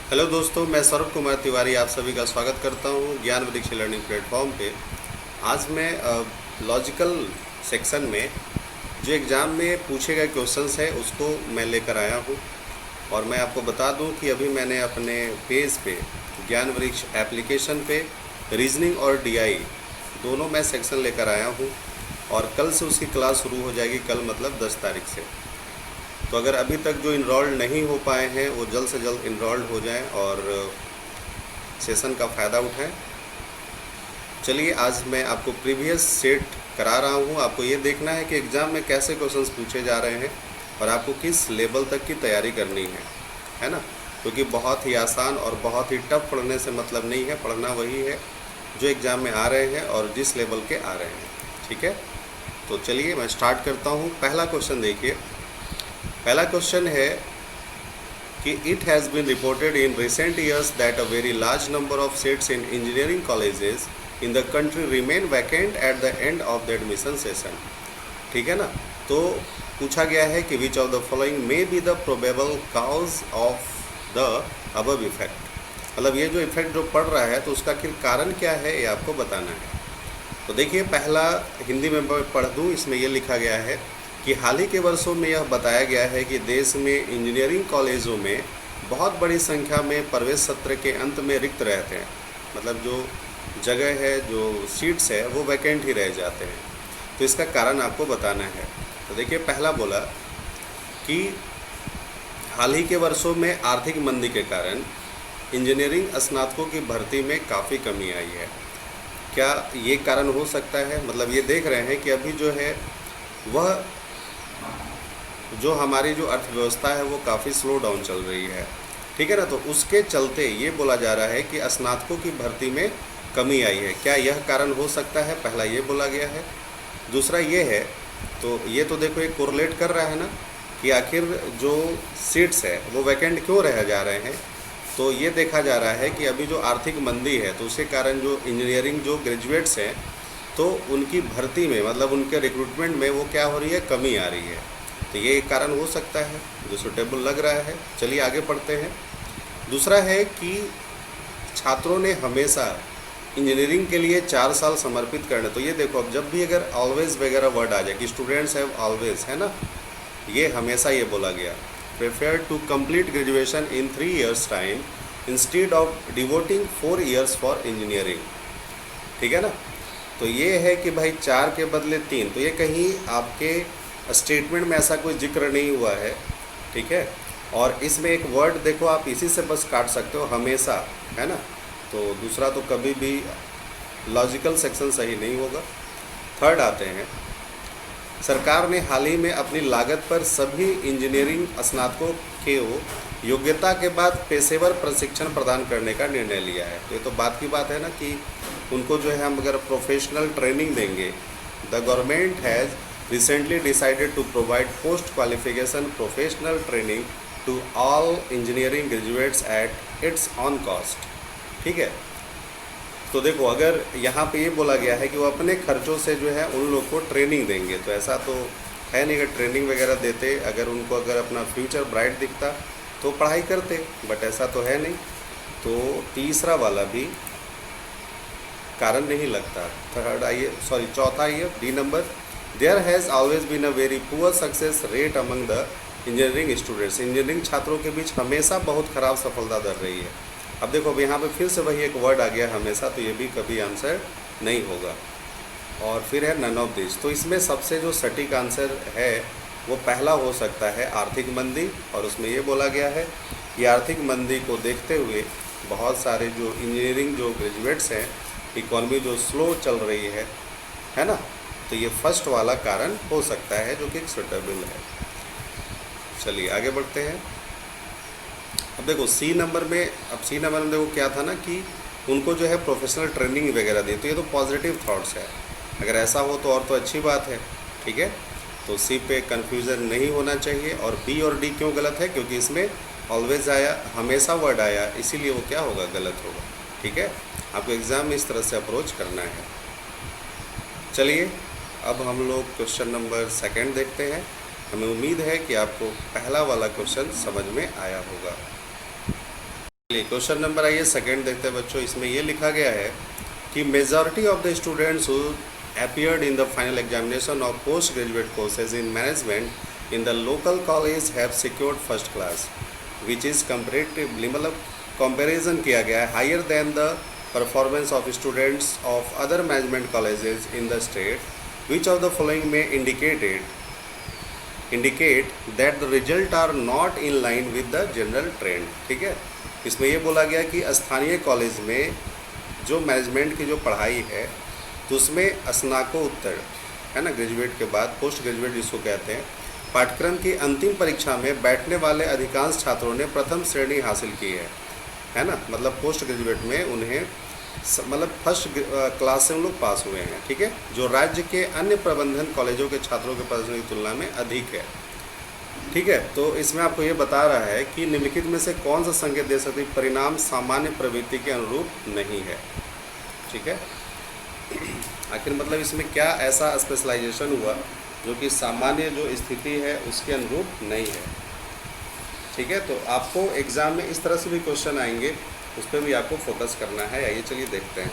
Hello दोस्तों, मैं सौरभ कुमार तिवारी आप सभी का स्वागत करता हूं ज्ञान वृक्ष लर्निंग प्लेटफॉर्म पे। आज मैं लॉजिकल सेक्शन में जो एग्ज़ाम में पूछे गए क्वेश्चंस है उसको मैं लेकर आया हूं। और मैं आपको बता दूं कि अभी मैंने अपने पेज पे ज्ञान वृक्ष एप्लीकेशन पे रीजनिंग और डीआई दोनों मैं सेक्शन लेकर आया हूं। और कल से उसकी क्लास शुरू हो जाएगी, कल मतलब 10 तारीख से। तो अगर अभी तक जो इनरोल्ड नहीं हो पाए हैं वो जल्द से जल्द इनरोल्ड हो जाएं और सेशन का फ़ायदा उठाएं। चलिए, आज मैं आपको प्रीवियस सेट करा रहा हूँ। आपको ये देखना है कि एग्ज़ाम में कैसे क्वेश्चंस पूछे जा रहे हैं और आपको किस लेवल तक की तैयारी करनी है ना। क्योंकि बहुत ही आसान और बहुत ही टफ पढ़ने से मतलब नहीं है, पढ़ना वही है जो एग्ज़ाम में आ रहे हैं और जिस लेवल के आ रहे हैं। ठीक है, तो चलिए मैं स्टार्ट करता हूँ। पहला क्वेश्चन देखिए। पहला क्वेश्चन है कि it has been reported in recent years that a very large number of seats in engineering colleges in the country remain vacant at the end of the admission session. ठीक है ना। तो पूछा गया है कि which of the following may be the probable cause of the above effect. मतलब ये जो इफेक्ट जो पड़ रहा है तो उसका आखिर कारण क्या है ये आपको बताना है। तो देखिए, पहला हिंदी में पढ़ दूँ। इसमें यह लिखा गया है कि हाल ही के वर्षों में यह बताया गया है कि देश में इंजीनियरिंग कॉलेजों में बहुत बड़ी संख्या में प्रवेश सत्र के अंत में रिक्त रहते हैं। मतलब जो जगह है, जो सीट्स है, वो वैकेंट ही रह जाते हैं। तो इसका कारण आपको बताना है। तो देखिए, पहला बोला कि हाल ही के वर्षों में आर्थिक मंदी के कारण इंजीनियरिंग स्नातकों की भर्ती में काफ़ी कमी आई है। क्या ये कारण हो सकता है? मतलब ये देख रहे हैं कि अभी जो है वह जो हमारी जो अर्थव्यवस्था है वो काफ़ी स्लो डाउन चल रही है। ठीक है ना। तो उसके चलते ये बोला जा रहा है कि स्नातकों की भर्ती में कमी आई है। क्या यह कारण हो सकता है? पहला ये बोला गया है। दूसरा ये है, तो ये तो देखो एक कोरिलेट कर रहा है ना कि आखिर जो सीट्स है वो वैकेंट क्यों रह जा रहे हैं। तो ये देखा जा रहा है कि अभी जो आर्थिक मंदी है तो उसके कारण जो इंजीनियरिंग जो ग्रेजुएट्स हैं तो उनकी भर्ती में, मतलब उनके रिक्रूटमेंट में वो क्या हो रही है, कमी आ रही है। तो ये एक कारण हो सकता है जो सुटेबल लग रहा है। चलिए आगे पढ़ते हैं। दूसरा है कि छात्रों ने हमेशा इंजीनियरिंग के लिए 4 साल समर्पित करने। तो ये देखो, अब जब भी अगर ऑलवेज वगैरह वर्ड आ जाए कि स्टूडेंट्स हैव ऑलवेज, है ना, ये हमेशा ये बोला गया, prefer to complete graduation in 3 years time instead of devoting 4 years for engineering. ठीक है ना। तो ये है कि भाई 4 के बदले 3। तो ये कहीं आपके स्टेटमेंट में ऐसा कोई जिक्र नहीं हुआ है। ठीक है। और इसमें एक वर्ड देखो, आप इसी से बस काट सकते हो, हमेशा, है ना। तो दूसरा तो कभी भी लॉजिकल सेक्शन सही नहीं होगा। थर्ड आते हैं। सरकार ने हाल ही में अपनी लागत पर सभी इंजीनियरिंग स्नातकों को योग्यता के बाद पेशेवर प्रशिक्षण प्रदान करने का निर्णय लिया है। तो ये तो बात की बात है ना कि उनको जो है हम अगर प्रोफेशनल ट्रेनिंग देंगे। The government has recently decided to provide post qualification professional training to all engineering graduates at its own cost. ठीक है। तो देखो, अगर यहाँ पे ये बोला गया है कि वो अपने खर्चों से जो है उन लोग को ट्रेनिंग देंगे, तो ऐसा तो है नहीं। अगर ट्रेनिंग वगैरह देते, अगर उनको अगर अपना फ्यूचर ब्राइट दिखता तो पढ़ाई करते, बट ऐसा तो है नहीं। तो तीसरा वाला भी कारण नहीं लगता। थर्ड आइए, सॉरी चौथा आइए, D number. There has always been a very poor success rate among the engineering students. Engineering छात्रों के बीच हमेशा बहुत ख़राब सफलता दर रही है। अब देखो, अब यहाँ पे फिर से वही एक वर्ड आ गया हमेशा, तो ये भी कभी आंसर नहीं होगा। और फिर है नन ऑफ दिस। तो इसमें सबसे जो सटीक आंसर है वो पहला हो सकता है, आर्थिक मंदी। और उसमें ये बोला गया है कि आर्थिक मंदी को देखते हुए बहुत सारे जो इंजीनियरिंग जो ग्रेजुएट्स हैं, इकॉनमी जो स्लो चल रही है ना। तो ये फर्स्ट वाला कारण हो सकता है जो कि सुटेबल है। चलिए आगे बढ़ते हैं। अब देखो सी नंबर में, देखो क्या था ना कि उनको जो है प्रोफेशनल ट्रेनिंग वगैरह दी। तो ये तो पॉजिटिव थॉट्स है। अगर ऐसा हो तो और तो अच्छी बात है। ठीक है। तो सी पे कन्फ्यूज़न नहीं होना चाहिए। और बी और डी क्यों गलत है? क्योंकि इसमें ऑलवेज आया, हमेशा वर्ड आया, इसीलिए वो क्या होगा, गलत होगा। ठीक है। आपको एग्ज़ाम में इस तरह से अप्रोच करना है। चलिए अब हम लोग क्वेश्चन नंबर 2 देखते हैं। हमें उम्मीद है कि आपको पहला वाला क्वेश्चन समझ में आया होगा। चलिए क्वेश्चन नंबर आइए सेकंड देखते हैं बच्चों। इसमें ये लिखा गया है कि majority of the students who appeared in the final examination of postgraduate courses in management in the local college have secured first class, which is comparatively मतलब comparison किया गया है higher than the performance of students of other management colleges in the state. Which of the following may indicate that the result are not in line with the general trend। ठीक है, इसमें ये बोला गया कि स्थानीय कॉलेज में जो मैनेजमेंट की जो पढ़ाई है तो उसमें स्नातकोत्तर है ना, ग्रेजुएट के बाद पोस्ट ग्रेजुएट जिसको कहते हैं, पाठ्यक्रम की अंतिम परीक्षा में बैठने वाले अधिकांश छात्रों ने प्रथम श्रेणी हासिल की है ना। मतलब पोस्ट ग्रेजुएट में उन्हें मतलब फर्स्ट क्लास से उन लोग पास हुए हैं। ठीक है, जो राज्य के अन्य प्रबंधन कॉलेजों के छात्रों के प्रदर्शन की तुलना में अधिक है। ठीक है, तो इसमें आपको ये बता रहा है कि निम्नलिखित में से कौन सा संकेत दे सकती परिणाम सामान्य प्रवृत्ति के अनुरूप नहीं है। ठीक है, आखिर मतलब इसमें क्या ऐसा स्पेशलाइजेशन हुआ जो कि सामान्य जो स्थिति है उसके अनुरूप नहीं है। ठीक है, तो आपको एग्ज़ाम में इस तरह से भी क्वेश्चन आएंगे, उस पर भी आपको फोकस करना है। आइए चलिए देखते हैं,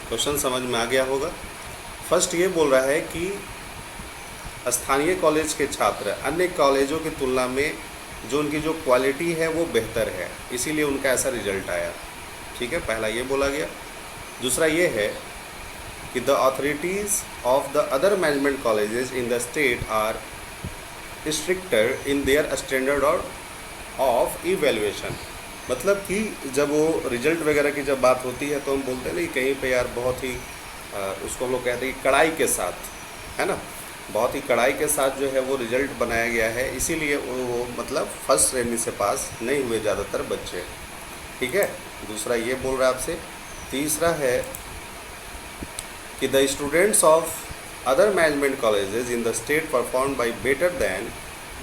क्वेश्चन समझ में आ गया होगा। फर्स्ट ये बोल रहा है कि स्थानीय कॉलेज के छात्र अन्य कॉलेजों की तुलना में जो उनकी जो क्वालिटी है वो बेहतर है, इसीलिए उनका ऐसा रिजल्ट आया। ठीक है, पहला ये बोला गया। दूसरा ये है कि the authorities of the other management colleges in the state are stricter in their standard of evaluation. मतलब कि जब वो रिजल्ट वगैरह की जब बात होती है तो हम बोलते हैं ना कि कहीं पे यार बहुत ही उसको हम लोग कहते हैं कि कड़ाई के साथ है ना, बहुत ही कड़ाई के साथ जो है वो रिजल्ट बनाया गया है, इसीलिए वो मतलब फर्स्ट श्रेणी से पास नहीं हुए ज़्यादातर बच्चे। ठीक है, दूसरा ये बोल रहा है आपसे। तीसरा है कि the students of other management colleges in the state perform by better than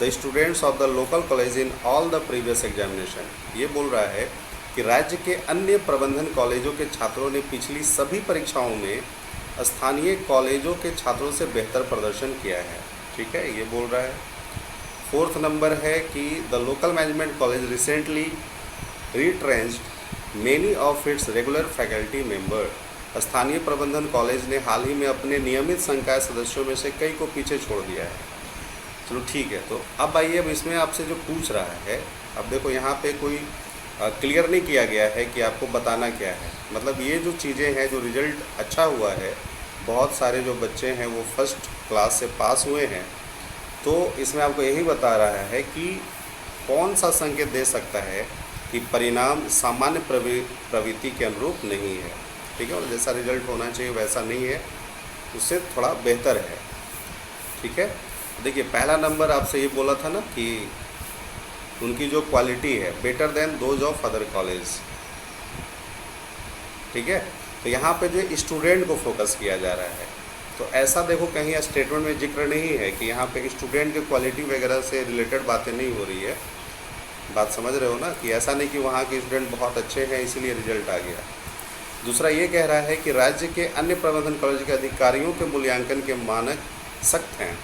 the students of the local college in all the previous examination. ये बोल रहा है कि राज्य के अन्य प्रबंधन कॉलेजों के छात्रों ने पिछली सभी परीक्षाओं में स्थानीय कॉलेजों के छात्रों से बेहतर प्रदर्शन किया है। ठीक है, ये बोल रहा है। फोर्थ नंबर है कि the local management college recently retrenched many of its regular faculty member. स्थानीय प्रबंधन कॉलेज ने हाल ही में अपने नियमित संकाय सदस्यों में से कई को पीछे छोड़ दिया है। चलो ठीक है, तो अब आइए, अब इसमें आपसे जो पूछ रहा है, अब देखो यहाँ पे कोई क्लियर नहीं किया गया है कि आपको बताना क्या है। मतलब ये जो चीज़ें हैं, जो रिज़ल्ट अच्छा हुआ है, बहुत सारे जो बच्चे हैं वो फर्स्ट क्लास से पास हुए हैं, तो इसमें आपको यही बता रहा है कि कौन सा संकेत दे सकता है कि परिणाम सामान्य प्रवृत्ति के अनुरूप नहीं है। ठीक है, और जैसा रिजल्ट होना चाहिए वैसा नहीं है, उससे थोड़ा बेहतर है। ठीक है, देखिए पहला नंबर आपसे ये बोला था ना कि उनकी जो क्वालिटी है better than those of other college. ठीक है, तो यहाँ पे जो स्टूडेंट को फोकस किया जा रहा है, तो ऐसा देखो कहीं स्टेटमेंट में जिक्र नहीं है कि यहाँ पे स्टूडेंट के क्वालिटी वगैरह से रिलेटेड बातें नहीं हो रही है। बात समझ रहे हो ना, कि ऐसा नहीं कि वहाँ के स्टूडेंट बहुत अच्छे हैं इसीलिए रिजल्ट आ गया। दूसरा ये कह रहा है कि राज्य के अन्य प्रबंधन कॉलेज के अधिकारियों के मूल्यांकन के मानक सख्त हैं।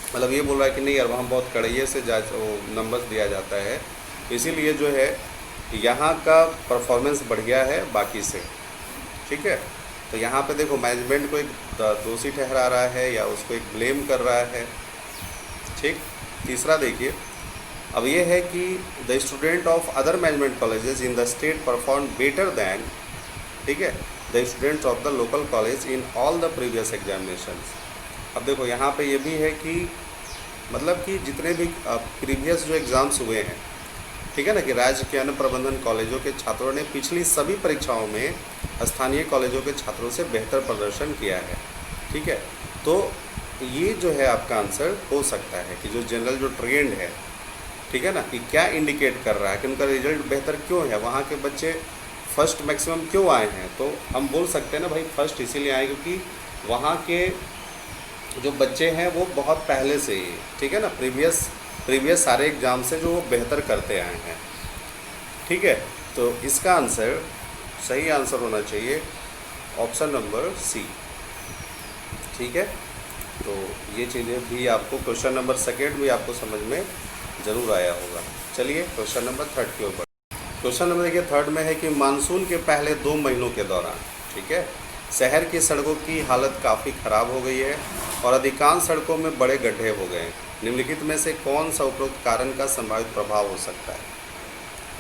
मतलब ये बोल रहा है कि नहीं यार, वहाँ बहुत कड़ाई से नंबर्स दिया जाता है, इसीलिए जो है यहाँ का परफॉर्मेंस बढ़िया है बाकी से। ठीक है, तो यहाँ पे देखो मैनेजमेंट को एक दोषी ठहरा रहा है या उसको एक ब्लेम कर रहा है। ठीक, तीसरा देखिए, अब ये है कि the student of other management colleges in the state perform better than, ठीक है, the students of the local college in all the previous examinations. अब देखो यहाँ पे ये भी है कि मतलब कि जितने भी प्रीवियस जो एग्ज़ाम्स हुए हैं, ठीक है ना, कि राज्य के अन्य प्रबंधन कॉलेजों के छात्रों ने पिछली सभी परीक्षाओं में स्थानीय कॉलेजों के छात्रों से बेहतर प्रदर्शन किया है। ठीक है, तो ये जो है आपका आंसर हो सकता है कि जो जनरल जो ट्रेंड है, ठीक है ना, कि क्या इंडिकेट कर रहा है कि उनका रिजल्ट बेहतर क्यों है, वहाँ के बच्चे फर्स्ट मैक्सिमम क्यों आए हैं। तो हम बोल सकते हैं ना भाई फर्स्ट इसीलिए आए क्योंकि वहाँ के जो बच्चे हैं वो बहुत पहले से ही, ठीक है ना, प्रीवियस सारे एग्ज़ाम से जो वो बेहतर करते आए हैं। ठीक है, तो इसका आंसर सही आंसर होना चाहिए ऑप्शन नंबर सी। ठीक है, तो ये चीज़ें भी आपको क्वेश्चन नंबर सेकेंड भी आपको समझ में ज़रूर आया होगा। चलिए क्वेश्चन नंबर थर्ड के ऊपर। क्वेश्चन नंबर देखिए थर्ड में है कि मानसून के पहले 2 महीनों के दौरान, ठीक है, शहर की सड़कों की हालत काफ़ी ख़राब हो गई है और अधिकांश सड़कों में बड़े गड्ढे हो गए हैं। निम्नलिखित में से कौन सा उपरोक्त कारण का संभावित प्रभाव हो सकता है?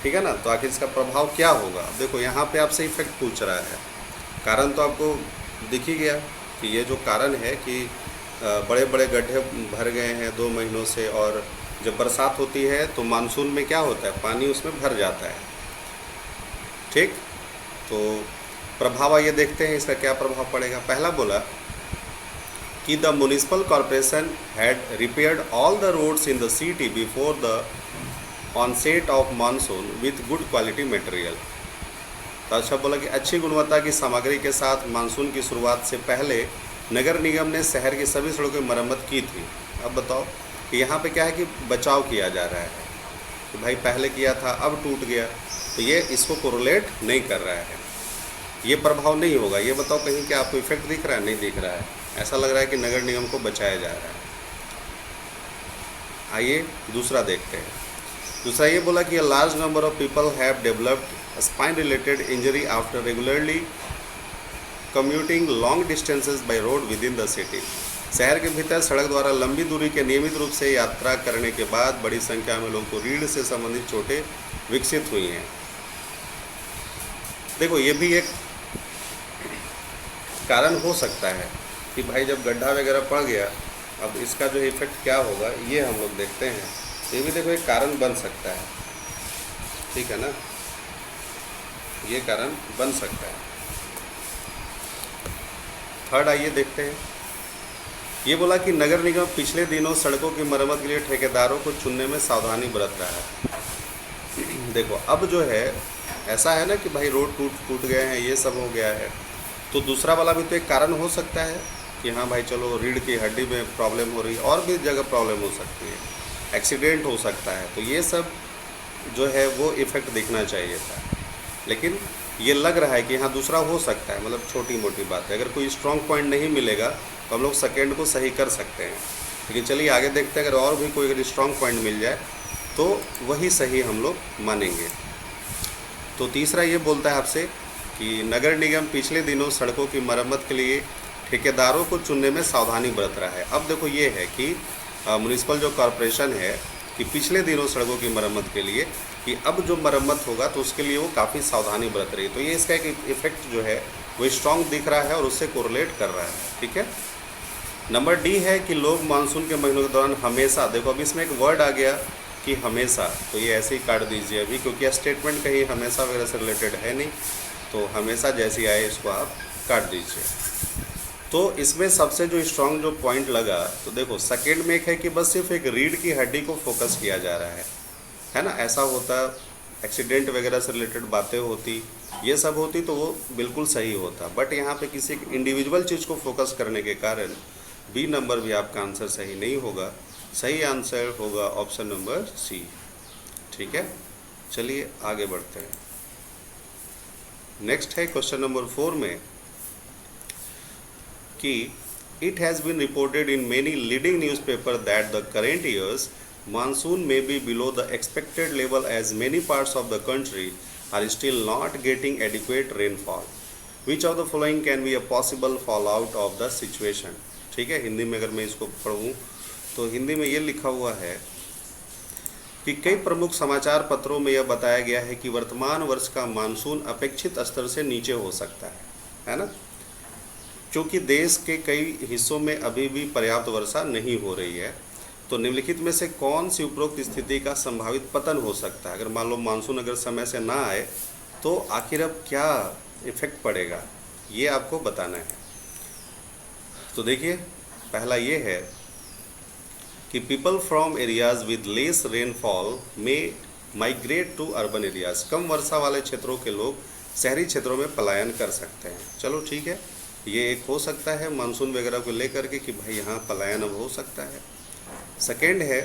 ठीक है ना। तो आखिर इसका प्रभाव क्या होगा? देखो यहाँ पे आपसे इफेक्ट पूछ रहा है। कारण तो आपको दिख ही गया कि ये जो कारण है कि बड़े बड़े गड्ढे भर गए हैं 2 महीनों से, और जब बरसात होती है तो मानसून में क्या होता है, पानी उसमें भर जाता है। ठीक, तो प्रभाव आइए देखते हैं इसका क्या प्रभाव पड़ेगा। पहला बोला कि the municipal corporation had repaired all the roads in the city before the onset of monsoon with good quality material. तो अच्छा बोला कि अच्छी गुणवत्ता की सामग्री के साथ मानसून की शुरुआत से पहले नगर निगम ने शहर की सभी सड़कों की मरम्मत की थी। अब बताओ कि यहाँ पे क्या है कि बचाव किया जा रहा है कि भाई पहले किया था अब टूट गया, तो ये इसको कोरिलेट नहीं कर रहा है, ये प्रभाव नहीं होगा। ये बताओ कहीं क्या आपको इफेक्ट दिख रहा है? नहीं दिख रहा है। ऐसा लग रहा है कि नगर निगम को बचाया जा रहा है। आइए दूसरा देखते हैं। दूसरा ये बोला कि a large number of people have developed spine related injury after regularly commuting long distances by road within the city। शहर के भीतर सड़क द्वारा लंबी दूरी के नियमित रूप से यात्रा करने के बाद बड़ी संख्या में लोगों को रीढ़ से संबंधित चोटें विकसित हुई हैं। देखो ये भी एक कारण हो सकता है कि भाई जब गड्ढा वगैरह पड़ गया, अब इसका जो इफेक्ट क्या होगा ये हम लोग देखते हैं। ये भी देखो एक कारण बन सकता है, ठीक है ना, ये कारण बन सकता है। थर्ड आइए देखते हैं। ये बोला कि नगर निगम पिछले दिनों सड़कों की मरम्मत के लिए ठेकेदारों को चुनने में सावधानी बरत रहा है। देखो अब जो है ऐसा है ना कि भाई रोड टूट गए हैं, ये सब हो गया है, तो दूसरा वाला भी तो एक कारण हो सकता है कि हाँ भाई चलो रीढ़ की हड्डी में प्रॉब्लम हो रही है, और भी जगह प्रॉब्लम हो सकती है, एक्सीडेंट हो सकता है। तो ये सब जो है वो इफ़ेक्ट दिखना चाहिए था, लेकिन ये लग रहा है कि हाँ दूसरा हो सकता है। मतलब छोटी मोटी बात है, अगर कोई स्ट्रॉन्ग पॉइंट नहीं मिलेगा तो हम लोग सेकेंड को सही कर सकते हैं। लेकिन चलिए आगे देखते हैं, अगर और भी कोई अगर स्ट्रॉन्ग पॉइंट मिल जाए तो वही सही हम लोग मानेंगे। तो तीसरा ये बोलता है आपसे कि नगर निगम पिछले दिनों सड़कों की मरम्मत के लिए ठेकेदारों को चुनने में सावधानी बरत रहा है। अब देखो ये है कि म्युनिसिपल जो कॉरपोरेशन है कि पिछले दिनों सड़कों की मरम्मत के लिए कि अब जो मरम्मत होगा तो उसके लिए वो काफ़ी सावधानी बरत रही है। तो ये इसका एक इफेक्ट जो है वो स्ट्रॉन्ग दिख रहा है और उससे कोरिलेट कर रहा है, ठीक है। नंबर डी है कि लोग मानसून के महीनों के दौरान हमेशा, देखो अब इसमें एक वर्ड आ गया कि हमेशा, तो ये ऐसे ही काट दीजिए अभी, क्योंकि यह स्टेटमेंट कहीं हमेशा वगैरह से रिलेटेड है नहीं, तो हमेशा जैसी आए इसको आप काट दीजिए। तो इसमें सबसे जो स्ट्रॉन्ग जो पॉइंट लगा, तो देखो सेकेंड में एक है कि बस सिर्फ एक रीढ़ की हड्डी को फोकस किया जा रहा है ना। ऐसा होता एक्सीडेंट वगैरह से रिलेटेड बातें होती, ये सब होती तो वो बिल्कुल सही होता, बट यहाँ पे किसी इंडिविजुअल चीज़ को फोकस करने के कारण बी नंबर भी आपका आंसर सही नहीं होगा। सही आंसर होगा ऑप्शन नंबर सी, ठीक है। चलिए आगे बढ़ते हैं। नेक्स्ट है क्वेश्चन नंबर 4 में कि it has been reported in many leading newspaper that the current year's monsoon may be below the expected level as many parts of the country are still not getting adequate rainfall. Which of the following can be a possible fallout of the situation? ठीक है, हिंदी में अगर मैं इसको पढ़ूँ तो हिंदी में ये लिखा हुआ है कि कई प्रमुख समाचार पत्रों में यह बताया गया है कि वर्तमान वर्ष का मानसून अपेक्षित स्तर से नीचे हो सकता है ना, क्योंकि देश के कई हिस्सों में अभी भी पर्याप्त वर्षा नहीं हो रही है। तो निम्नलिखित में से कौन सी उपरोक्त स्थिति का संभावित पतन हो सकता है? अगर मान लो मानसून अगर समय से ना आए तो आखिर अब क्या इफेक्ट पड़ेगा, ये आपको बताना है। तो देखिए पहला ये है कि people from areas with less rainfall में माइग्रेट टू अर्बन एरियाज। कम वर्षा वाले क्षेत्रों के लोग शहरी क्षेत्रों में पलायन कर सकते हैं। चलो ठीक है, ये एक हो सकता है मानसून वगैरह को लेकर के कि भाई यहाँ पलायन अब हो सकता है। सेकेंड है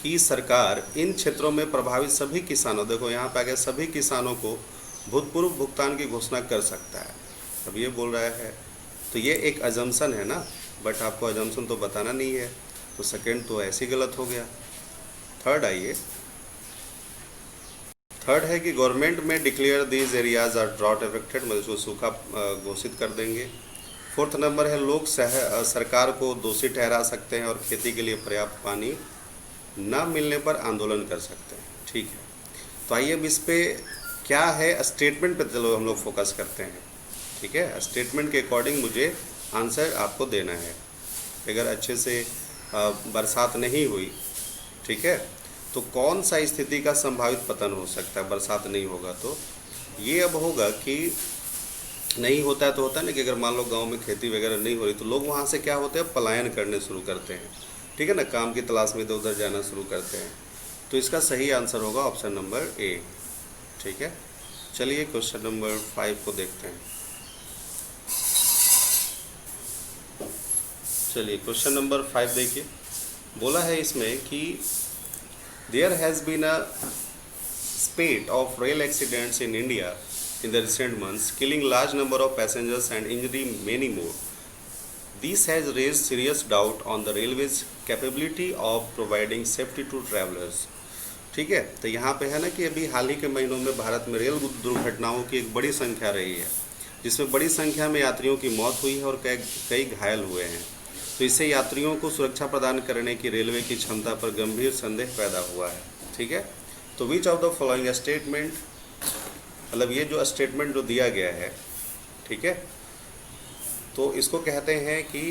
कि सरकार इन क्षेत्रों में प्रभावित सभी किसानों, देखो यहाँ पे आगे सभी किसानों को भूतपूर्व भुगतान की घोषणा कर सकता है। अब ये बोल रहा है, तो ये एक अजम्पशन है ना, बट आपको अजम्पशन तो बताना नहीं है, तो सेकेंड तो ऐसे ही गलत हो गया। थर्ड आइए, थर्ड है कि government may declare these areas are drought affected, मतलब इसको सूखा घोषित कर देंगे। फोर्थ नंबर है लोग सरकार को दोषी ठहरा सकते हैं और खेती के लिए पर्याप्त पानी न मिलने पर आंदोलन कर सकते हैं। ठीक है, तो आइए अब इस पे क्या है स्टेटमेंट पे चलो हम लोग फोकस करते हैं। ठीक है, स्टेटमेंट के अकॉर्डिंग मुझे आंसर आपको देना है। अगर अच्छे से बरसात नहीं हुई, ठीक है, तो कौन सा स्थिति का संभावित पतन हो सकता है, बरसात नहीं होगा तो ये अब होगा कि नहीं होता है तो होता है ना कि अगर मान लो गांव में खेती वगैरह नहीं हो रही तो लोग वहाँ से क्या होते हैं, पलायन करने शुरू करते हैं। ठीक है ना, काम की तलाश में इधर उधर जाना शुरू करते हैं। तो इसका सही आंसर होगा ऑप्शन नंबर ए। ठीक है, चलिए क्वेश्चन नंबर 5 को देखते हैं। चलिए क्वेश्चन नंबर 5 देखिए, बोला है इसमें कि there has been a spate of rail accidents in India in the recent months, killing large number of passengers and injuring many more. This has raised serious doubt on the railway's capability of providing safety to travelers. ठीक है, तो यहाँ पे है ना कि अभी हाल ही के महीनों में भारत में रेल दुर्घटनाओं की एक बड़ी संख्या रही है, जिसमें बड़ी संख्या में यात्रियों की मौत हुई है और कई घायल हुए हैं। तो इससे यात्रियों को सुरक्षा प्रदान करने की रेलवे की क्षमता पर गंभीर संदेह पैदा हुआ है। ठीक है, तो which of the following statement, मतलब ये जो स्टेटमेंट जो दिया गया है, ठीक है, तो इसको कहते हैं कि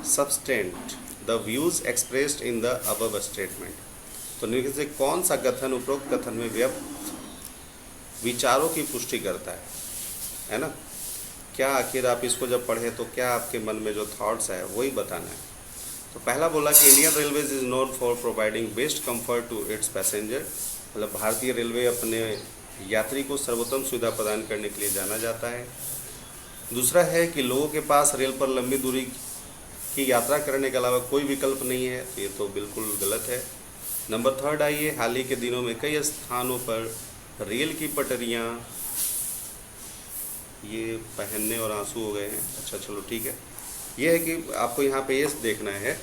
substance the views expressed in the above statement. तो निम्न से कौन सा कथन उपरोक्त कथन में व्यक्त विचारों की पुष्टि करता है ना। क्या आखिर आप इसको जब पढ़े तो क्या आपके मन में जो थॉट्स है वही बताना है। तो पहला बोला कि Indian railways is known for providing best comfort to its passenger, मतलब भारतीय रेलवे अपने यात्री को सर्वोत्तम सुविधा प्रदान करने के लिए जाना जाता है। दूसरा है कि लोगों के पास रेल पर लंबी दूरी की यात्रा करने के अलावा कोई विकल्प नहीं है, ये तो बिल्कुल गलत है। नंबर थर्ड आइए, हाल ही के दिनों में कई स्थानों पर रेल की पटरियाँ ये पहनने और आंसू हो गए हैं। अच्छा चलो ठीक है, ये है कि आपको यहाँ पे ये देखना है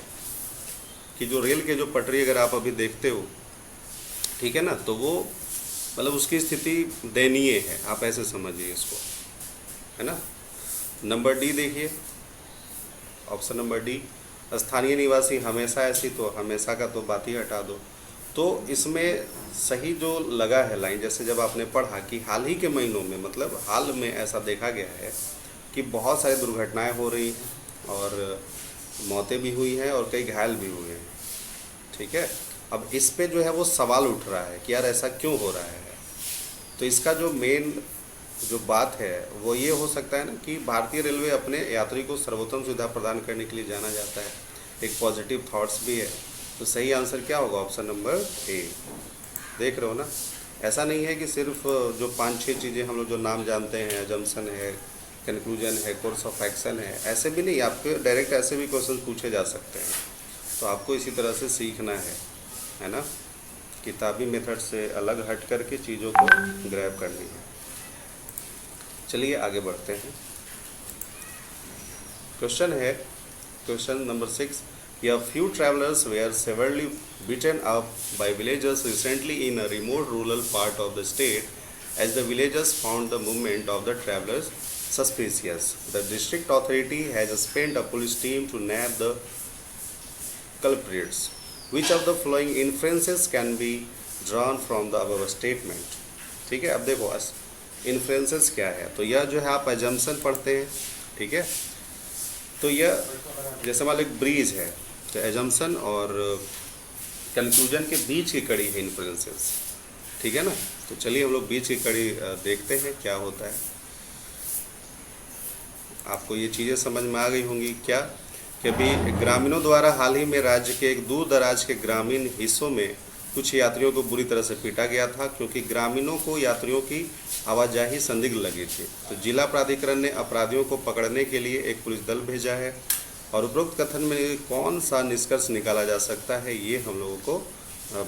कि जो रेल के जो पटरी अगर आप अभी देखते हो, ठीक है ना, तो वो मतलब उसकी स्थिति दयनीय है, आप ऐसे समझिए इसको, है ना। नंबर डी देखिए, ऑप्शन नंबर डी, स्थानीय निवासी हमेशा ऐसी, तो हमेशा का तो बात ही हटा दो। तो इसमें सही जो लगा है लाइन, जैसे जब आपने पढ़ा कि हाल ही के महीनों में, मतलब हाल में ऐसा देखा गया है कि बहुत सारी दुर्घटनाएं हो रही हैं और मौतें भी हुई हैं और कई घायल भी हुए हैं। ठीक है, अब इस पे जो है वो सवाल उठ रहा है कि यार ऐसा क्यों हो रहा है। तो इसका जो मेन जो बात है वो ये हो सकता है ना कि भारतीय रेलवे अपने यात्री को सर्वोत्तम सुविधा प्रदान करने के लिए जाना जाता है, एक पॉजिटिव थॉट्स भी है। तो सही आंसर क्या होगा, ऑप्शन नंबर ए। देख रहे हो ना, ऐसा नहीं है कि सिर्फ जो 5-6 चीज़ें हम लोग जो नाम जानते हैं, जंक्शन है, कंक्लूजन है, कोर्स ऑफ एक्शन है, ऐसे भी नहीं, आपके डायरेक्ट ऐसे भी क्वेश्चन पूछे जा सकते हैं। तो आपको इसी तरह से सीखना है ना, किताबी मेथड से अलग हट करके चीज़ों को ग्रैब करनी है। चलिए आगे बढ़ते हैं। क्वेश्चन है question number 6, A few travelers were severely beaten up by villagers recently in a remote rural part of the state, as the villagers found the movement of the travelers suspicious. The district authority has spent a police team to nab the culprits. Which of the following inferences can be drawn from the above statement? ठीक है, अब देखो influences क्या है। तो यह जो है आप एजम्पशन पढ़ते हैं, ठीक है, तो यह जैसे मान लो एक ब्रीज है, तो एजम्पशन और कंक्लूजन के बीच की कड़ी है इन्फ्लुएंसेस, ठीक है ना। तो चलिए हम लोग बीच की कड़ी देखते हैं क्या होता है। आपको ये चीज़ें समझ में आ गई होंगी क्या कि अभी ग्रामीणों द्वारा हाल ही में राज्य के एक दूर दराज के ग्रामीण हिस्सों में कुछ यात्रियों को बुरी तरह से पीटा गया था, क्योंकि ग्रामीणों को यात्रियों की आवाजाही संदिग्ध लगी थी। तो जिला प्राधिकरण ने अपराधियों को पकड़ने के लिए एक पुलिस दल भेजा है और उपरोक्त कथन में कौन सा निष्कर्ष निकाला जा सकता है ये हम लोगों को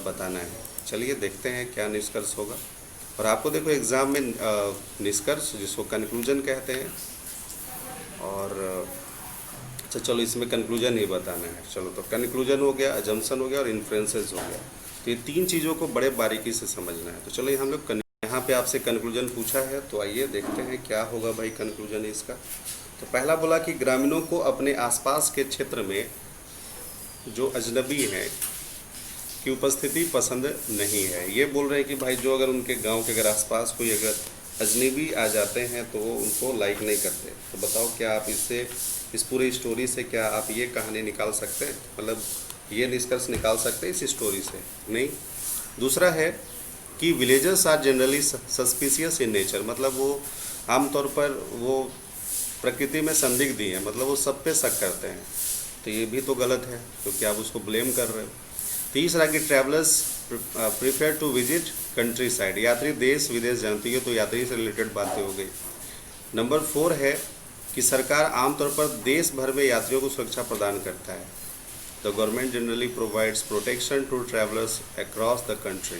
बताना है। चलिए देखते हैं क्या निष्कर्ष होगा। और आपको देखो एग्ज़ाम में निष्कर्ष जिसको कंक्लूजन कहते हैं, और अच्छा चलो इसमें कंक्लूजन ही बताना है। चलो तो कंक्लूजन हो गया, अजम्पशन हो गया और इन्फ्रेंसेस हो गया। तो ये तीन चीज़ों को बड़े बारीकी से समझना है। तो चलिए हम लोग यहाँ पे आपसे कंक्लूजन पूछा है, तो आइए देखते हैं क्या होगा भाई कंक्लूजन इसका। तो पहला बोला कि ग्रामीणों को अपने आसपास के क्षेत्र में जो अजनबी हैं की उपस्थिति पसंद नहीं है। ये बोल रहे हैं कि भाई जो अगर उनके गांव के अगर आसपास कोई अगर अजनबी आ जाते हैं तो वो उनको लाइक नहीं करते। तो बताओ क्या आप इससे, इस पूरी स्टोरी से क्या आप ये कहानी निकाल सकते हैं, मतलब ये निष्कर्ष निकाल सकते हैं इस स्टोरी से? नहीं। दूसरा है कि villagers are generally suspicious in nature, मतलब वो आमतौर पर वो प्रकृति में संदिग्ध ही हैं, मतलब वो सब पे शक करते हैं। तो ये भी तो गलत है क्योंकि आप उसको ब्लेम कर रहे हो। तीसरा कि travellers prefer to visit countryside, यात्री देश विदेश जानती है, तो यात्री से रिलेटेड बातें हो गई। नंबर 4 है कि सरकार आमतौर पर देश भर में यात्रियों को सुरक्षा प्रदान करता है। The government generally provides protection to travellers across the country.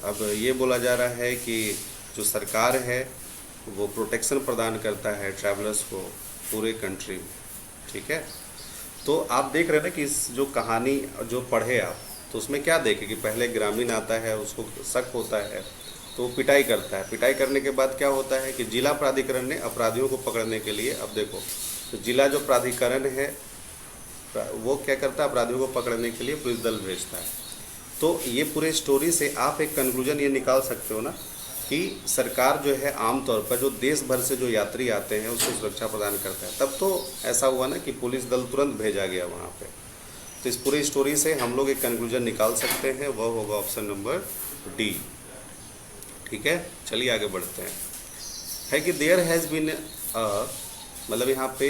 अब ये बोला जा रहा है कि जो सरकार है वो प्रोटेक्शन प्रदान करता है ट्रैवलर्स को पूरे कंट्री में, ठीक है। तो आप देख रहे हैं ना कि इस जो कहानी जो पढ़े आप, तो उसमें क्या देखें कि पहले ग्रामीण आता है, उसको शक होता है तो वो पिटाई करता है। पिटाई करने के बाद क्या होता है कि जिला प्राधिकरण ने अपराधियों को पकड़ने के लिए, अब देखो तो जिला जो प्राधिकरण है वो क्या करता है, अपराधियों को पकड़ने के लिए पुलिस दल भेजता है। तो ये पूरे स्टोरी से आप एक कंक्लूजन ये निकाल सकते हो ना कि सरकार जो है आमतौर पर जो देश भर से जो यात्री आते हैं उसको सुरक्षा प्रदान करता है। तब तो ऐसा हुआ ना कि पुलिस दल तुरंत भेजा गया वहाँ पे। तो इस पूरी स्टोरी से हम लोग एक कंक्लूजन निकाल सकते हैं, वह होगा ऑप्शन नंबर डी, ठीक है। चलिए आगे बढ़ते हैं। है कि देयर हैज़ बीन मतलब यहाँ पे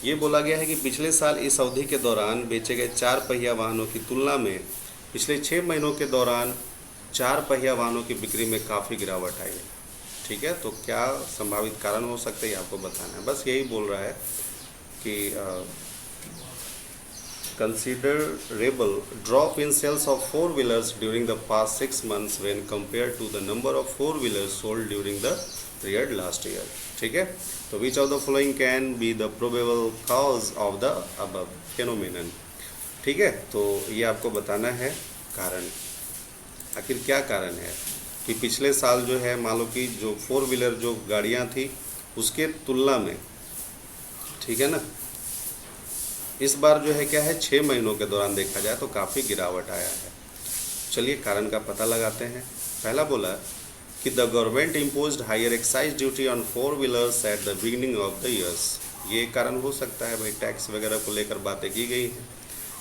ये बोला गया है कि पिछले साल इस अवधि के दौरान बेचे गए 4 पहिया वाहनों की तुलना में पिछले 6 महीनों के दौरान 4 पहिया वाहनों की बिक्री में काफ़ी गिरावट आई है, ठीक है। तो क्या संभावित कारण हो सकते हैं आपको बताना है। बस यही बोल रहा है कि considerable drop in sales of 4-wheelers during the past 6 months when compared to the number of 4-wheelers sold during the period last year, ठीक है। तो which of the following can be the probable cause of the above phenomenon, ठीक है। तो ये आपको बताना है कारण, आखिर क्या कारण है कि पिछले साल जो है मान लो कि जो 4-व्हीलर जो गाड़ियाँ थी उसके तुलना में, ठीक है ना, इस बार जो है क्या है 6 महीनों के दौरान देखा जाए तो काफ़ी गिरावट आया है। चलिए कारण का पता लगाते हैं। पहला बोला कि the government imposed higher excise duty on four wheelers at the beginning of the years. ये कारण हो सकता है भाई, टैक्स वगैरह को लेकर बातें की गई हैं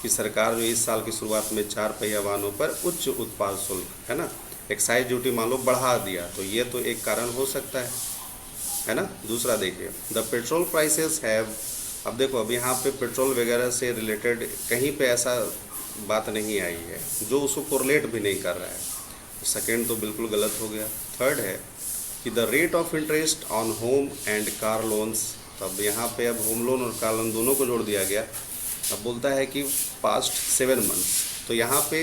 कि सरकार जो इस साल की शुरुआत में 4 पहिया वाहनों पर उच्च उत्पाद शुल्क है ना, एक्साइज ड्यूटी मान लो बढ़ा दिया, तो ये तो एक कारण हो सकता है ना। दूसरा देखिए द पेट्रोल प्राइसेस हैव, अब देखो अब यहाँ पे पेट्रोल वगैरह से रिलेटेड कहीं पे ऐसा बात नहीं आई है जो उसको कोरिलेट भी नहीं कर रहा है। सेकेंड तो बिल्कुल गलत हो गया। थर्ड है कि the rate of interest on home and car loans, अब यहाँ पे अब होम लोन और कार लोन दोनों को जोड़ दिया गया। अब बोलता है कि पास्ट 7 मंथ्स, तो यहाँ पे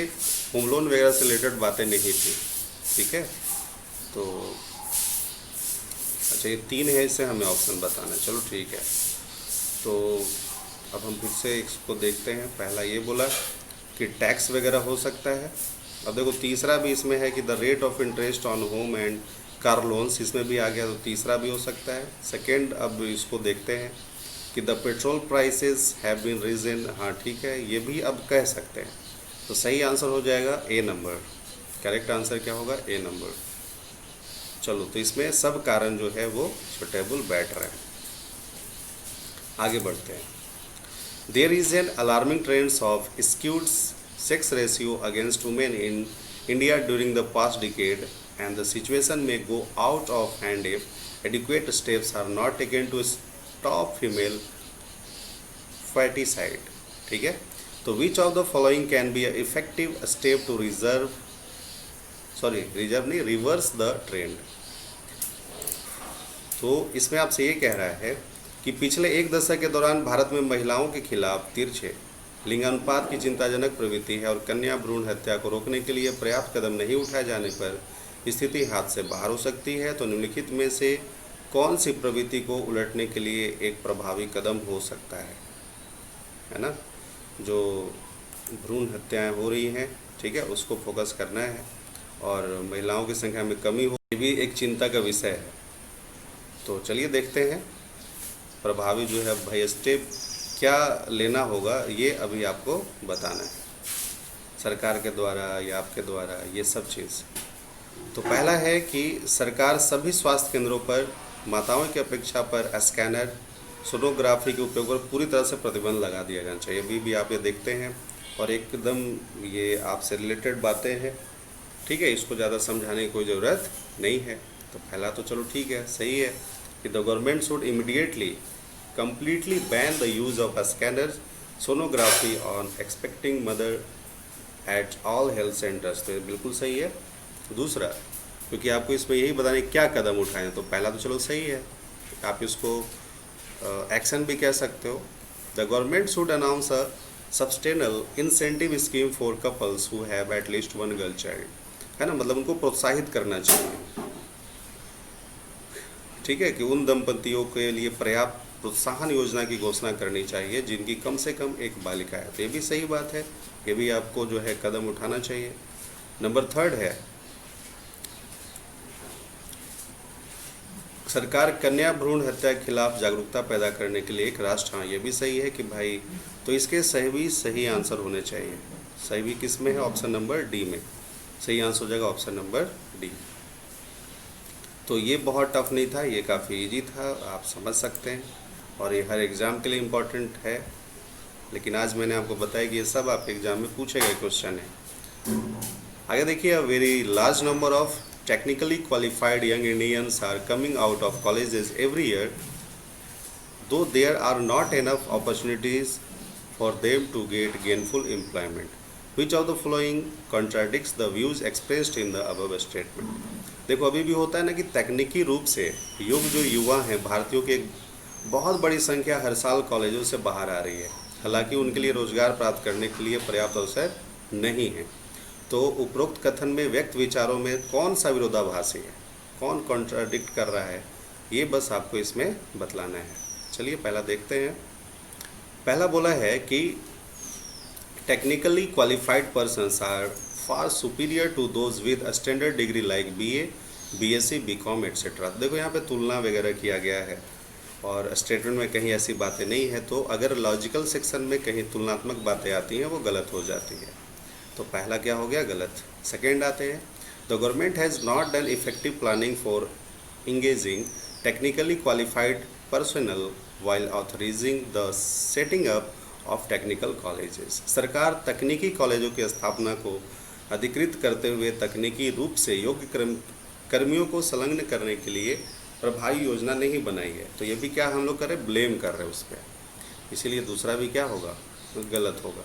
होम लोन वगैरह से रिलेटेड बातें नहीं थी, ठीक है। तो अच्छा ये 3 है, इससे हमें ऑप्शन बताना है, चलो ठीक है। तो अब हम फिर से इसको देखते हैं। पहला ये बोला कि टैक्स वगैरह हो सकता है। अब देखो तीसरा भी इसमें है कि the rate of interest on home and car loans, इसमें भी आ गया, तो तीसरा भी हो सकता है। सेकंड अब इसको देखते हैं कि the petrol prices have been risen, हाँ ठीक है, ये भी अब कह सकते हैं। तो सही आंसर हो जाएगा ए नंबर, करेक्ट आंसर क्या होगा ए नंबर। चलो तो इसमें सब कारण जो है वो सुटेबल बैठ रहे हैं। आगे बढ़ते हैं। There is an alarming trends of skewed sex ratio against women in India during the past decade and the situation may go out of hand if adequate steps are not taken to stop female foeticide, ठीक है। तो which of the following can be effective step to reverse the trend. तो इसमें आपसे ये कह रहा है कि पिछले 1 दशक के दौरान भारत में महिलाओं के खिलाफ तिरछे लिंगानुपात की चिंताजनक प्रवृत्ति है और कन्या भ्रूण हत्या को रोकने के लिए पर्याप्त कदम नहीं उठाए जाने पर स्थिति हाथ से बाहर हो सकती है। तो निम्नलिखित में से कौन सी प्रवृत्ति को उलटने के लिए एक प्रभावी कदम हो सकता है ना। जो भ्रूण हत्याएं हो रही हैं, ठीक है, उसको फोकस करना है। और महिलाओं की संख्या में कमी हो, ये भी एक चिंता का विषय है। तो चलिए देखते हैं प्रभावी जो है भाई स्टेप क्या लेना होगा, ये अभी आपको बताना है सरकार के द्वारा या आपके द्वारा, ये सब चीज़। तो पहला है कि सरकार सभी स्वास्थ्य केंद्रों पर माताओं की अपेक्षा पर स्कैनर सोनोग्राफी के उपयोग पर पूरी तरह से प्रतिबंध लगा दिया जाना चाहिए। अभी भी आप ये देखते हैं और एकदम ये आपसे रिलेटेड बातें हैं, ठीक है, इसको ज़्यादा समझाने की कोई ज़रूरत नहीं है। तो पहला तो चलो ठीक है, सही है कि the government should immediately completely ban the use of a scanner sonography on expecting mother at all health centers। तो ये बिल्कुल सही है। दूसरा, क्योंकि आपको इसमें यही बताने क्या कदम उठाएं, तो पहला तो चलो सही है, आप इसको एक्शन भी कह सकते हो। The government should announce a substantial incentive scheme for couples who have at least one girl child, है ना, मतलब उनको प्रोत्साहित करना चाहिए, ठीक है, कि उन दंपतियों के लिए पर्याप्त प्रोत्साहन योजना की घोषणा करनी चाहिए जिनकी कम से कम एक बालिका है। तो ये भी सही बात है, ये भी आपको जो है कदम उठाना चाहिए। नंबर 3 है सरकार कन्या भ्रूण हत्या के खिलाफ जागरूकता पैदा करने के लिए एक राष्ट्र, हाँ ये भी सही है कि भाई, तो इसके सही आंसर होने चाहिए। सही भी किस में है? ऑप्शन नंबर डी में सही आंसर हो जाएगा, ऑप्शन नंबर डी। तो ये बहुत टफ नहीं था, ये काफ़ी इजी था, आप समझ सकते हैं, और ये हर एग्ज़ाम के लिए इम्पॉर्टेंट है। लेकिन आज मैंने आपको बताया कि ये सब आपके एग्ज़ाम में पूछे गए क्वेश्चन है। आगे देखिए, a very large number of technically qualified young Indians are coming out of colleges every year, though there are not enough opportunities for them to get gainful employment, which of the following contradicts the views expressed in the above statement. देखो, अभी भी होता है ना कि तकनीकी रूप से युग जो युवा हैं भारतीयों के बहुत बड़ी संख्या हर साल कॉलेजों से बाहर आ रही है, हालांकि उनके लिए रोजगार प्राप्त करने के लिए पर्याप्त अवसर नहीं है। तो उपरोक्त कथन में व्यक्त विचारों में कौन सा विरोधाभासी है, कौन कॉन्ट्राडिक्ट कर रहा है, ये बस आपको इसमें बतलाना है। चलिए पहला देखते हैं। पहला बोला है कि technically qualified persons are far superior to those with standard degree like BA, BSc, BCom etcetera. देखो यहाँ पे तुलना वगैरह किया गया है और स्टेटमेंट में कहीं ऐसी बातें नहीं है, तो अगर लॉजिकल सेक्शन में कहीं तुलनात्मक बातें आती हैं वो गलत हो जाती है। तो पहला क्या हो गया? गलत। सेकेंड आते हैं, the government has not done effective planning for engaging technically qualified personal while authorising the setting up of technical colleges. सरकार तकनीकी कॉलेजों की स्थापना को अधिकृत करते हुए तकनीकी रूप से योग्य कर्मियों को संलग्न करने के लिए प्रभावी योजना नहीं बनाई है। तो ये भी क्या हम लोग करें? ब्लेम कर रहे हैं उस पर, इसीलिए दूसरा भी क्या होगा? गलत होगा।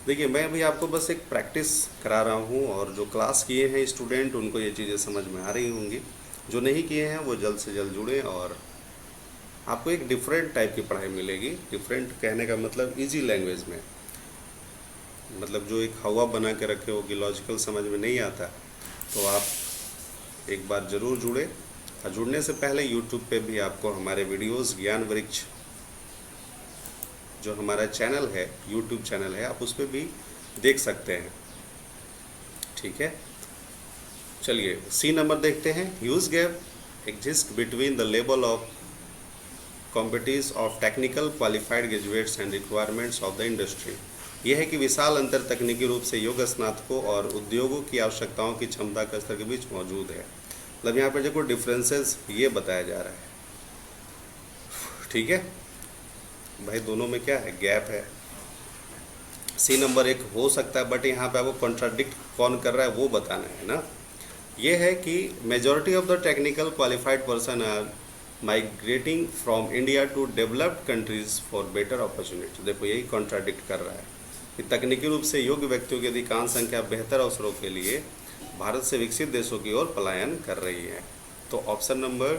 देखिए, मैं भी आपको बस एक प्रैक्टिस करा रहा हूँ, और जो क्लास किए हैं स्टूडेंट उनको ये चीज़ें समझ में आ रही होंगी, जो नहीं किए हैं वो जल्द से जल्द जुड़ें, और आपको एक डिफरेंट टाइप की पढ़ाई मिलेगी। डिफरेंट कहने का मतलब इजी लैंग्वेज में, मतलब जो एक हवा बना के रखे होगी, लॉजिकल समझ में नहीं आता, तो आप एक बार ज़रूर जुड़े। और जुड़ने से पहले यूट्यूब पे भी आपको हमारे वीडियोस ज्ञान वृक्ष जो हमारा चैनल है, यूट्यूब चैनल है, आप उस पर भी देख सकते हैं, ठीक है। चलिए सी नंबर देखते हैं। Huge gap exist between the level of competence of technical qualified graduates and requirements of the industry. यह है कि विशाल अंतर तकनीकी रूप से योग्य स्नातकों और उद्योगों की आवश्यकताओं की क्षमता का स्तर के बीच मौजूद है। मतलब यहाँ पर देखो डिफरेंसेस ये बताया जा रहा है, ठीक है भाई, दोनों में क्या है? गैप है। सी नंबर एक हो सकता है, बट यहाँ पे आपको कॉन्ट्राडिक्ट कौन कर रहा है वो बताना है ना। ये है कि majority of the technical qualified person are migrating from India to developed countries for better opportunity. देखो यही कॉन्ट्राडिक्ट कर रहा है कि तकनीकी रूप से योग्य व्यक्तियों की अधिकांश संख्या बेहतर अवसरों के लिए भारत से विकसित देशों की ओर पलायन कर रही है। तो ऑप्शन नंबर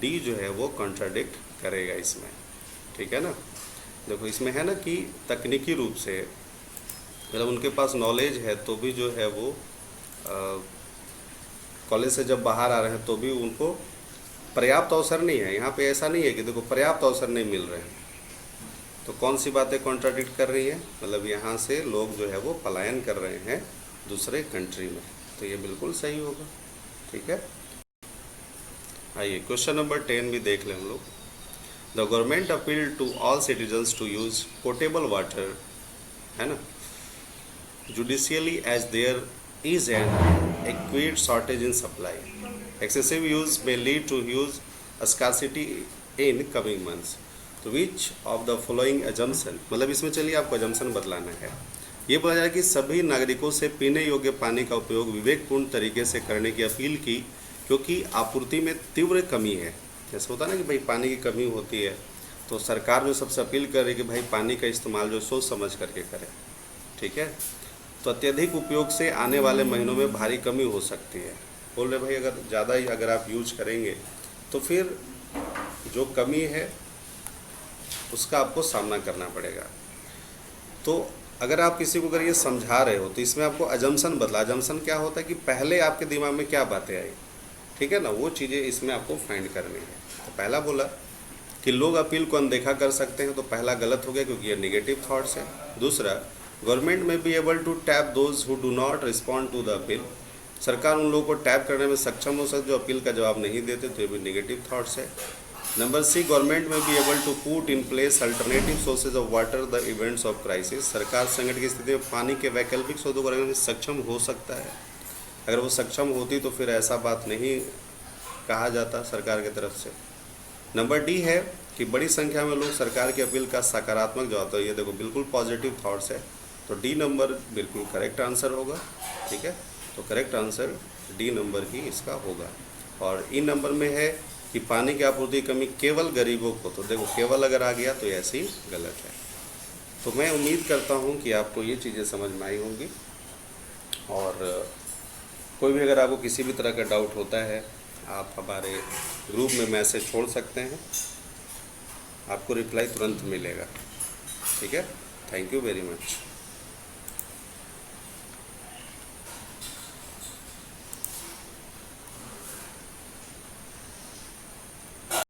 डी जो है वो कॉन्ट्राडिक्ट करेगा इसमें, ठीक है ना। देखो इसमें है ना कि तकनीकी रूप से मतलब उनके पास नॉलेज है तो भी जो है वो कॉलेज से जब बाहर आ रहे हैं तो भी उनको पर्याप्त अवसर नहीं है। यहाँ पे ऐसा नहीं है कि देखो पर्याप्त अवसर नहीं मिल रहे हैं, तो कौन सी बातें कॉन्ट्राडिक्ट कर रही है, मतलब यहाँ से लोग जो है वो पलायन कर रहे हैं दूसरे कंट्री में, तो ये बिल्कुल सही होगा। ठीक है, आइए क्वेश्चन नंबर 10 भी देख लें हम लोग। The government appeal to all citizens to use portable water, है ना, judiciously as there is an acute shortage in supply. Excessive use may lead to huge scarcity in coming months. तो which of the following assumption, मतलब इसमें चलिए आपको assumption बदलाना है। ये बोला जाए कि सभी नागरिकों से पीने योग्य पानी का उपयोग विवेकपूर्ण तरीके से करने की अपील की, क्योंकि आपूर्ति में तीव्र कमी है। जैसे होता है ना कि भाई पानी की कमी होती है, तो सरकार जो सबसे अपील कर रही है कि भाई पानी का इस्तेमाल जो सोच समझ करके करें। ठीक है, तो अत्यधिक उपयोग से आने वाले महीनों में भारी कमी हो सकती है। बोल रहे भाई अगर ज़्यादा ही अगर आप यूज करेंगे तो फिर जो कमी है उसका आपको सामना करना पड़ेगा। तो अगर आप किसी को अगर ये समझा रहे हो तो इसमें आपको अजम्पशन बदला। अजम्पशन क्या होता है कि पहले आपके दिमाग में क्या बातें आई, ठीक है ना, वो चीज़ें इसमें आपको फाइंड करनी है। तो पहला बोला कि लोग अपील को अनदेखा कर सकते हैं, तो पहला गलत हो गया क्योंकि ये नेगेटिव थॉट्स है। दूसरा, government may be able to tap those who do not respond to the appeal, सरकार उन लोगों को टैप करने में सक्षम हो सकती जो अपील का जवाब नहीं देते, तो ये भी नेगेटिव थॉट्स है। Number C, government may be able to put in place alternative sources of water the events of crisis, सरकार संकट की स्थिति में पानी के वैकल्पिक स्रोतों को रखने में सक्षम हो सकता है। अगर वो सक्षम होती तो फिर ऐसा बात नहीं कहा जाता सरकार की तरफ से। नंबर डी है कि बड़ी संख्या में लोग सरकार की अपील का सकारात्मक जवाब, तो ये देखो बिल्कुल पॉजिटिव थॉट्स है, तो डी नंबर बिल्कुल करेक्ट आंसर होगा। ठीक है, तो करेक्ट आंसर डी नंबर ही इसका होगा। और ई नंबर में है कि पानी की आपूर्ति कमी केवल गरीबों को, तो देखो केवल अगर आ गया तो ऐसी गलत है। तो मैं उम्मीद करता हूँ कि आपको ये चीज़ें समझ में आई होंगी, और कोई भी अगर आपको किसी भी तरह का डाउट होता है आप हमारे ग्रुप में मैसेज छोड़ सकते हैं, आपको रिप्लाई तुरंत मिलेगा। ठीक है, थैंक यू वेरी मच।